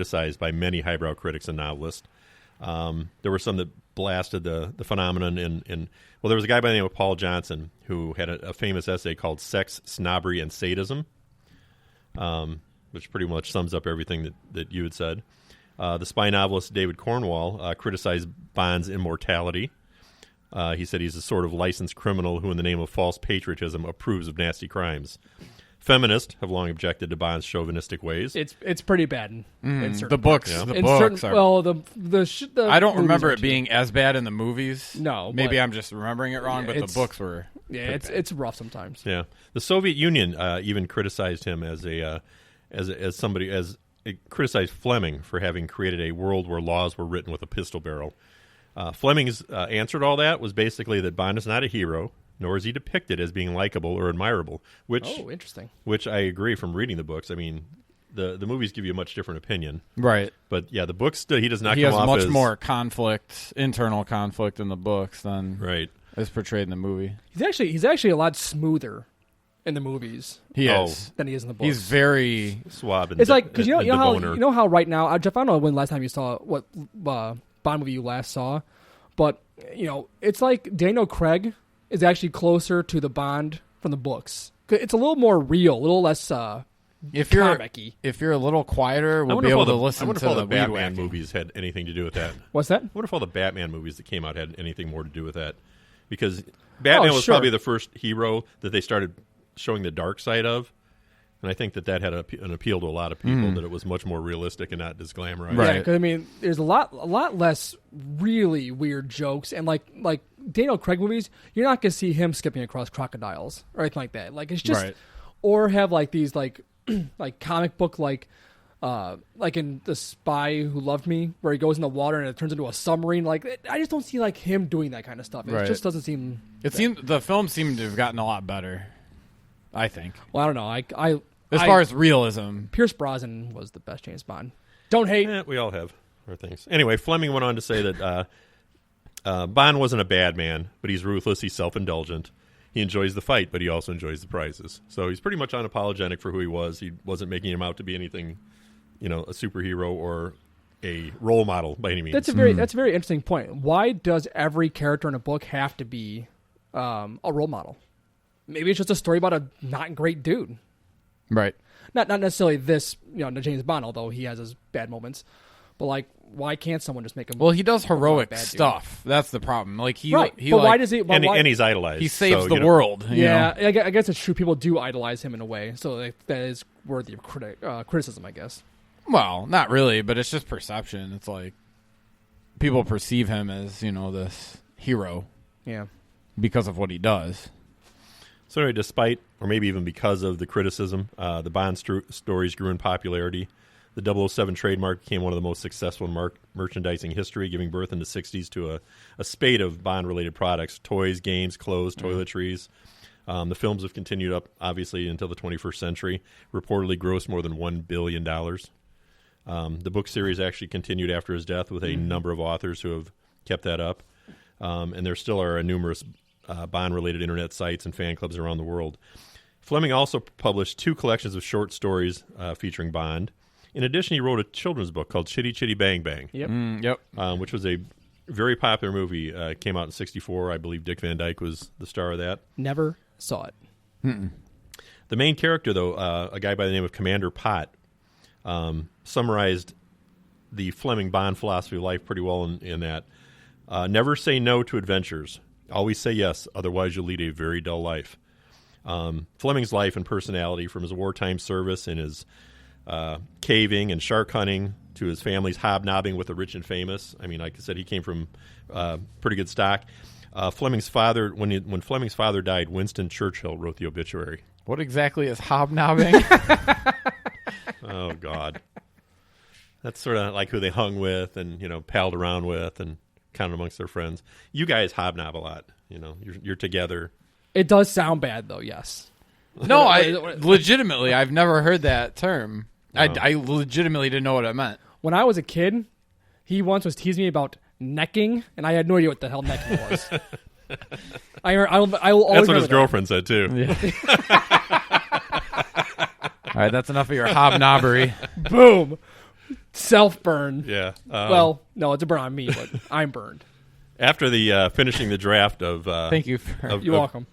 criticized by many highbrow critics and novelists. There were some that blasted the phenomenon well, there was a guy by the name of Paul Johnson who had a famous essay called Sex, Snobbery, and Sadism, which pretty much sums up everything that you had said. The spy novelist David Cornwall criticized Bond's immortality. He said he's a sort of licensed criminal who, in the name of false patriotism, approves of nasty crimes. Feminists have long objected to Bond's chauvinistic ways. It's pretty bad. The books, Yeah. the books are. Well, the I don't remember it too. being as bad in the movies. No, maybe but- I'm just remembering it wrong. But the books were. Yeah, it's rough sometimes. Yeah, the Soviet Union even criticized him as it criticized Fleming for having created a world where laws were written with a pistol barrel. Fleming's answer to all that was basically that Bond is not a hero, nor is he depicted as being likable or admirable. Interesting. Which I agree from reading the books. I mean, the movies give you a much different opinion, Right. but yeah, the books he does not. He come has off much as, more conflict, internal conflict in the books than right. is portrayed in the movie. He's actually a lot smoother in the movies He Oh. is. than he is in the books. He's very. Suave. And It's like because you and know Boner. how right now, Jeff. I don't know when last time you saw what Bond movie you last saw, but it's like Daniel Craig is actually closer to the Bond from the books. It's a little more real, a little less If you're comic-y. if you're a little quieter, I we'll wonder be if all able to the- listen I wonder to if all the the weed Batman whacking. movies had anything to do with that. What's that? I wonder if all the Batman movies that came out had anything more to do with that. Because Batman was sure. probably the first hero that they started showing the dark side of. And I think that had an appeal to a lot of people, that it was much more realistic and not as glamorized. Right. Yeah, because I mean, there's a lot less really weird jokes, and like Daniel Craig movies, you're not gonna see him skipping across crocodiles or anything like that. Like it's just, Right. or have like these like comic book like in The Spy Who Loved Me, where he goes in the water and it turns into a submarine. Like I just don't see like him doing that kind of stuff. It Right. just doesn't seem. The film seemed to have gotten a lot better. I think, Well, I don't know. as far as realism. Pierce Brosnan was the best James Bond. Don't hate. We all have our things. Anyway, Fleming went on to say that Bond wasn't a bad man, but he's ruthless, he's self-indulgent. He enjoys the fight, but he also enjoys the prizes. So he's pretty much unapologetic for who he was. He wasn't making him out to be anything, a superhero or a role model by any means. That's a very interesting point. Why does every character in a book have to be a role model? Maybe it's just a story about a not great dude. Right. Not necessarily this, James Bond, although he has his bad moments. But like, why can't someone just make him? Well, he does heroic bad dude? stuff. That's the problem. Like he, Right. he But like, why does he? But why, and he's idolized. he saves so, the world. you yeah, know? I guess it's true. People do idolize him in a way, so that is worthy of criticism, I guess. Well, not really, but it's just perception. It's like people perceive him as this hero Yeah. because of what he does. So anyway, despite, or maybe even because of the criticism, the Bond stories grew in popularity. The 007 trademark became one of the most successful in merchandising history, giving birth in the 60s to a spate of Bond-related products, toys, games, clothes, toiletries. The films have continued up, obviously, until the 21st century, reportedly grossed more than $1 billion. The book series actually continued after his death with a number of authors who have kept that up. And there still are numerous Bond-related internet sites and fan clubs around the world. Fleming also published 2 collections of short stories featuring Bond. In addition, he wrote a children's book called Chitty Chitty Bang Bang, Yep. Yep. which was a very popular movie. It came out in '64. I believe Dick Van Dyke was the star of that. Never saw it. The main character, though, a guy by the name of Commander Pot, summarized the Fleming Bond philosophy of life pretty well in that. Never say no to adventures. Always say yes, otherwise you'll lead a very dull life. Fleming's life and personality, from his wartime service and his caving and shark hunting to his family's hobnobbing with the rich and famous. I mean, like I said, he came from pretty good stock. Fleming's father, when Fleming's father died, Winston Churchill wrote the obituary. What exactly is hobnobbing? Oh, God. That's sort of like who they hung with and, palled around with and counted amongst their friends. You guys hobnob a lot. You're together. It does sound bad, though. Yes. No, legitimately, I've never heard that term. No. I legitimately didn't know what it meant. When I was a kid, he once was teasing me about necking, and I had no idea what the hell necking was. I will always That's what his remember girlfriend said, too. All right, that's enough of your hobnobbery. that. Boom. Self-burn. Yeah. Well, no, it's a burn on me, but I'm burned. After the finishing the draft of Thank you for You're welcome.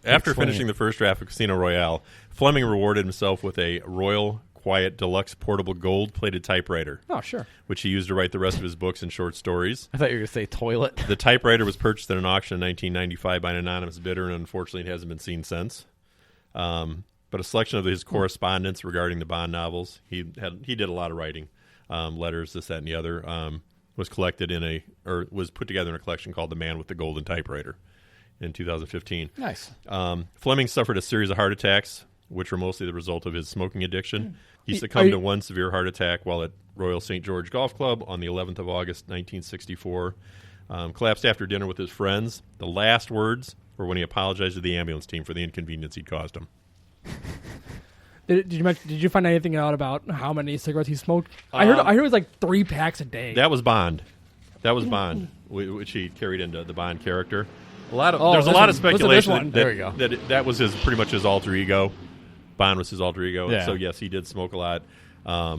after Explain finishing it. the first draft of Casino Royale, Fleming rewarded himself with a Royal Quiet Deluxe portable gold-plated typewriter, Oh, sure. which he used to write the rest of his books and short stories. I thought you were going to say toilet. The typewriter was purchased at an auction in 1995 by an anonymous bidder, and unfortunately, it hasn't been seen since. But a selection of his correspondence regarding the Bond novels, he did a lot of writing, letters, this, that, and the other, was collected was put together in a collection called "The Man with the Golden Typewriter" in 2015. Nice. Fleming suffered a series of heart attacks, which were mostly the result of his smoking addiction. He succumbed to one severe heart attack while at Royal St. George Golf Club on the 11th of August, 1964. Collapsed after dinner with his friends. The last words were when he apologized to the ambulance team for the inconvenience he'd caused them. Did you find anything out about how many cigarettes he smoked? I heard it was like 3 packs a day. That was Bond. Which he carried into the Bond character. There's a Oh, lot of listen to this speculation one. There we go. that was pretty much his alter ego. Bond was his alter ego. Yeah. So yes, he did smoke a lot. I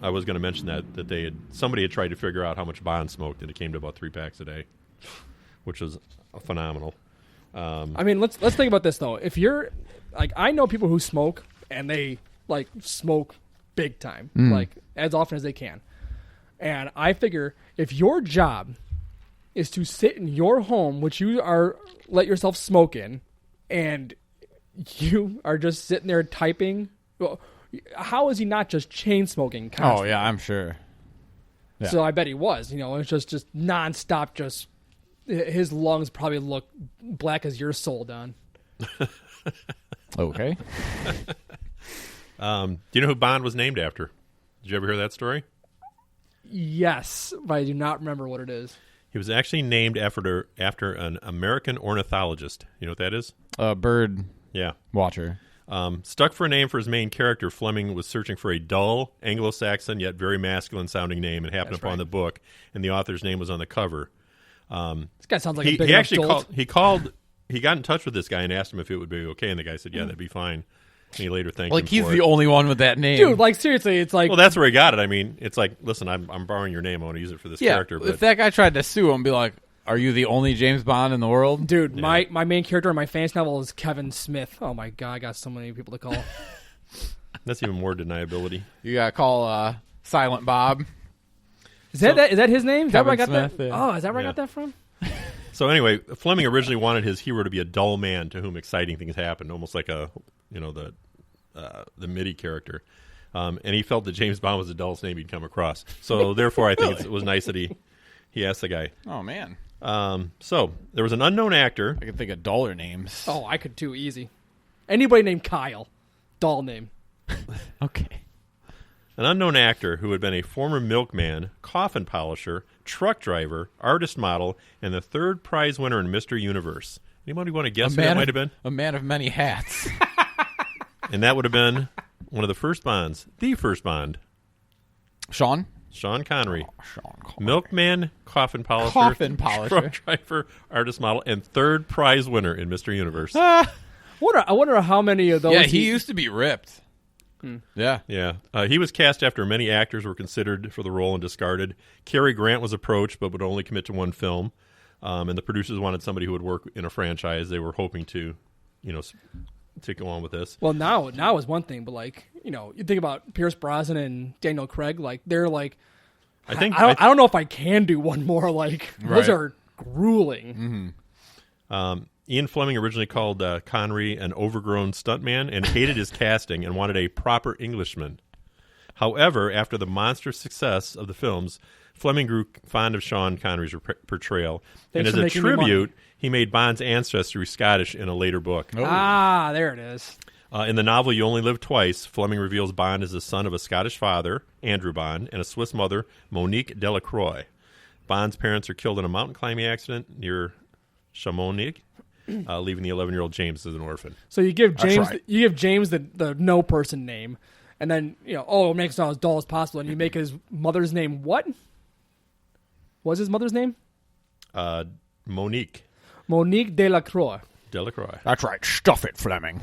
was going to mention that somebody had tried to figure out how much Bond smoked, and it came to about 3 packs a day, which was phenomenal. I mean, let's think about this though. If you're like, I know people who smoke and they like smoke big time, like as often as they can. And I figure if your job is to sit in your home, which you are let yourself smoke in, and you are just sitting there typing, well, how is he not just chain smoking constantly? Oh, yeah, I'm sure. Yeah. So I bet he was. It's just nonstop. Just his lungs probably look black as your soul, Don. Okay. Do you know who Bond was named after? Did you ever hear that story? Yes, but I do not remember what it is. He was actually named after an American ornithologist. You know what that is? Bird Yeah. watcher. Stuck for a name for his main character, Fleming was searching for a dull, Anglo-Saxon, yet very masculine-sounding name and happened That's upon right. the book, and the author's name was on the cover. This guy sounds like a He big enough actually dolt. he got in touch with this guy and asked him if it would be okay, and the guy said, yeah, that'd be fine. And he later thanked Like, him he's for the it. only one with that name. Dude, like seriously, it's like Well, that's where he got it. I mean, it's like, listen, I'm borrowing your name. I want to use it for this yeah, character. But if that guy tried to sue him, be like, are you the only James Bond in the world? dude, my main character in my fantasy novel is Kevin Smith. Oh my god, I got so many people to call. that's even more deniability. You got to call Silent Bob. Is that his name? Is that where I got Kevin that? Smith, yeah. Oh, is that where I Yeah. got that from? So anyway, Fleming originally wanted his hero to be a dull man to whom exciting things happened, almost like the MIDI character. And he felt that James Bond was the dullest name he'd come across. So therefore, I think it was nice that he asked the guy. Oh, man. So there was an unknown actor. I can think of duller names. Oh, I could too, easy. Anybody named Kyle, doll name. Okay. An unknown actor who had been a former milkman, coffin polisher, truck driver, artist model, and the 3rd prize winner in Mr. Universe. Anybody want to guess who that might have been? A man of many hats. And that would have been one of the first Bonds, the first Bond, Sean Connery. Connery. Milkman, coffin polisher, truck driver, artist model, and 3rd prize winner in Mr. Universe. I wonder how many of those. Yeah, he used to be ripped. Yeah. Yeah. He was cast after many actors were considered for the role and discarded. Cary Grant was approached but would only commit to one film. And the producers wanted somebody who would work in a franchise. They were hoping to, to go on with this. Well, now is one thing, but like you think about Pierce Brosnan and Daniel Craig, like they're like, I don't know if I can do one more. Like those Right. are grueling. Ian Fleming originally called Connery an overgrown stuntman and hated his casting and wanted a proper Englishman. However, after the monstrous success of the films, Fleming grew fond of Sean Connery's portrayal. Thanks and as for a making me money. tribute, he made Bond's ancestry Scottish in a later book. Oh. Ah, there it is. In the novel You Only Live Twice, Fleming reveals Bond is the son of a Scottish father, Andrew Bond, and a Swiss mother, Monique Delacroix. Bond's parents are killed in a mountain climbing accident near Chamonix, leaving the 11-year-old James as an orphan. So you give James right. the no person name, and then it makes it sound as dull as possible, and you make his mother's name what? What's his mother's name? Monique Monique Delacroix. Delacroix. That's right. Stuff it, Fleming.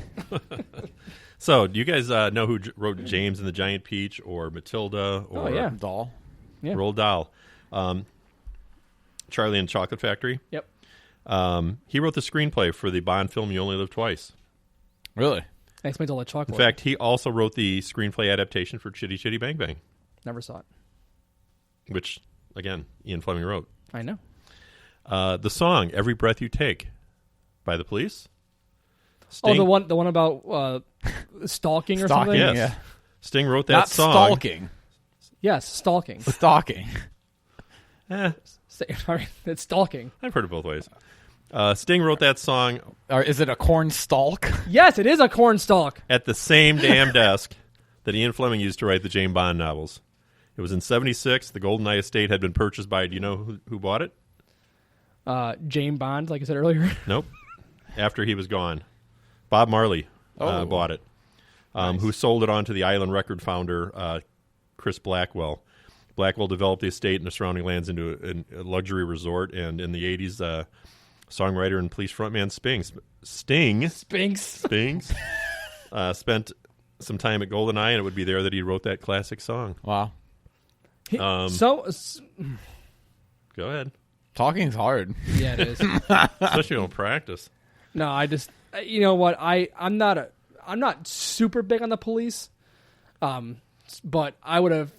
So, do you guys know who wrote James and the Giant Peach or Matilda or Doll. Yeah. Roald Dahl? Charlie and the Chocolate Factory. Yep. He wrote the screenplay for the Bond film You Only Live Twice. Really? That explains all the In chocolate. fact, he also wrote the screenplay adaptation for Chitty Chitty Bang Bang, Never saw it. which, again, Ian Fleming wrote. I know. The song "Every Breath You Take" by the Police. Sting, Oh, the one about stalking or Stalking, something. yes. yeah. Sting wrote that Not song. stalking. Yes, stalking. Stalking. Sorry, it's stalking. I've heard it both ways. Sting wrote that song Or is it a corn stalk? Yes, it is a corn stalk. at the same damn desk that Ian Fleming used to write the James Bond novels. It was in '76. The GoldenEye estate had been purchased by. Do you know who bought it? James Bond, like I said earlier. Nope. After he was gone, Bob Marley bought it. Who sold it on to the Island Record founder, Chris Blackwell. Blackwell developed the estate and the surrounding lands into a luxury resort, and in the 80s, songwriter and police frontman Sting Spinks. spent some time at GoldenEye, and it would be there that he wrote that classic song. Wow. Um, So, Go ahead. Talking's hard. yeah, it is. Especially on practice. No, I just, you know what? I'm not super big on the Police, but I would have.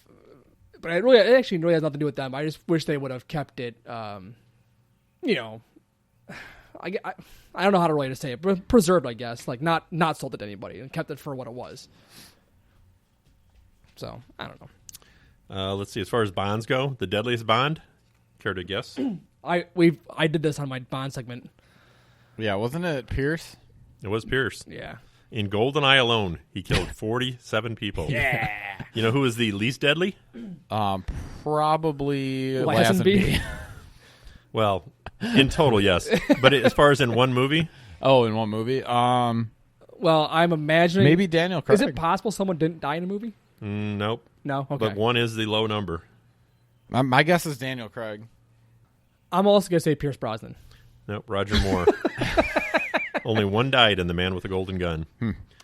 But it actually really has nothing to do with them. I just wish they would have kept it. You know, I don't know how to really say it, but preserved, I guess. Like not sold it to anybody and kept it for what it was. So I don't know. Let's see. As far as bonds go, the deadliest Bond. Care to guess? I did this on my Bond segment. Yeah, wasn't it Pierce? It was Pierce. Yeah. In GoldenEye alone, he killed 47 people. Yeah. You know who was the least deadly? Probably Lazenby. Well, in total, yes. But as far as in one movie, Oh, in one movie? Well, I'm imagining Maybe Daniel Craig. Is it possible someone didn't die in a movie? nope. No. Okay. But one is the low number. My guess is Daniel Craig. I'm also gonna say Pierce Brosnan. Nope, Roger Moore. Only one died in The Man with the Golden Gun.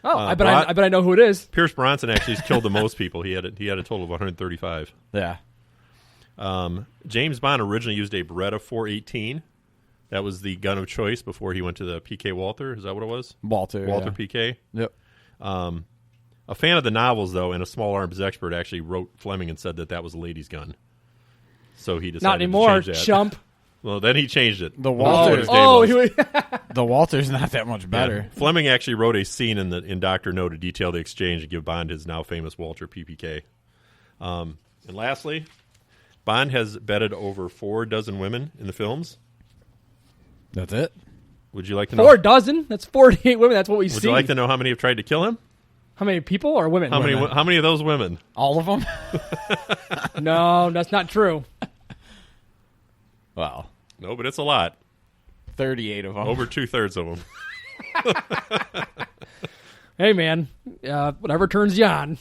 Oh, I bet I know who it is. Pierce Bronson actually has killed the most people. He had a total of 135. Yeah. James Bond originally used a Beretta 418. That was the gun of choice before he went to the PK Walther. Is that what it was? Walter Walther PK. Yep. A fan of the novels, though, and a small arms expert actually wrote Fleming and said that was a lady's gun. So he decided Not anymore, to change that. chump. Well, then he changed it. The That's Walther- what his name Oh, was. The Walter's not that much better. Yeah. Fleming actually wrote a scene in Dr. No to detail the exchange and give Bond his now famous Walter PPK. And lastly, Bond has bedded over 4 dozen women in the films. That's it? Would you like to know? 4 dozen? That's 48 women. That's what we Would see. you like to know how many have tried to kill him? How many people or women? How many of those women? All of them? No, that's not true. Well, No, but it's a lot. 38 of them. Over 2/3 of them. Hey, man, whatever turns you on.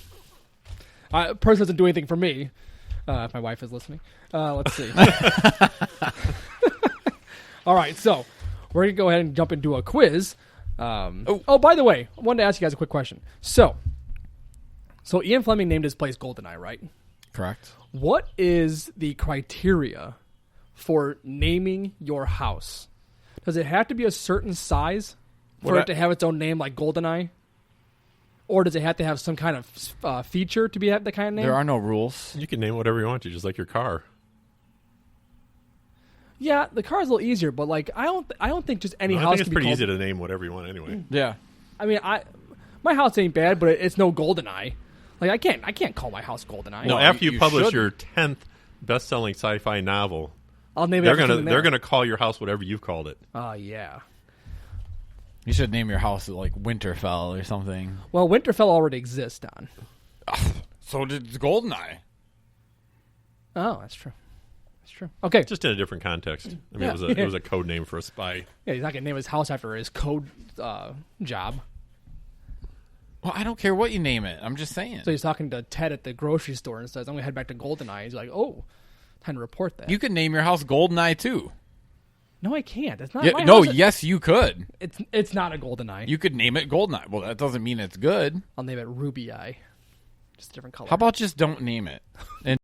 Person doesn't do anything for me. If my wife is listening. Let's see. All right, so we're going to go ahead and jump into a quiz. Oh, by the way, I wanted to ask you guys a quick question. So Ian Fleming named his place GoldenEye, right? Correct. What is the criteria for naming your house? Does it have to be a certain size for it to have its own name, like GoldenEye? Or does it have to have some kind of feature to be the kind of name? There are no rules. You can name it whatever you want to, just like your car. Yeah, the car's a little easier, but like I don't think just any I house think it's can be pretty called. easy to name whatever you want anyway. Yeah. I mean, my house ain't bad, but it's no GoldenEye. Like I can't call my house GoldenEye. No, No, after you you publish shouldn't. your 10th best-selling sci-fi novel, I'll name it. they're after gonna something they're there. gonna call your house whatever you've called it. Yeah. You should name your house like Winterfell or something. Well, Winterfell already exists, Don. So did Goldeneye. Oh, that's true. That's true. Okay. Just in a different context. I mean, Yeah. it was a code name for a spy. Yeah, he's not gonna name his house after his code job. Well, I don't care what you name it. I'm just saying. So he's talking to Ted at the grocery store and says, "I'm gonna head back to GoldenEye." He's like, "Oh, time to report that." You could name your house Goldeneye too. No, I can't. It's not. Yeah, my no, house. yes, you could. It's not a GoldenEye. You could name it Goldeneye. Well, that doesn't mean it's good. I'll name it Ruby Eye. Just a different color. How about just don't name it? And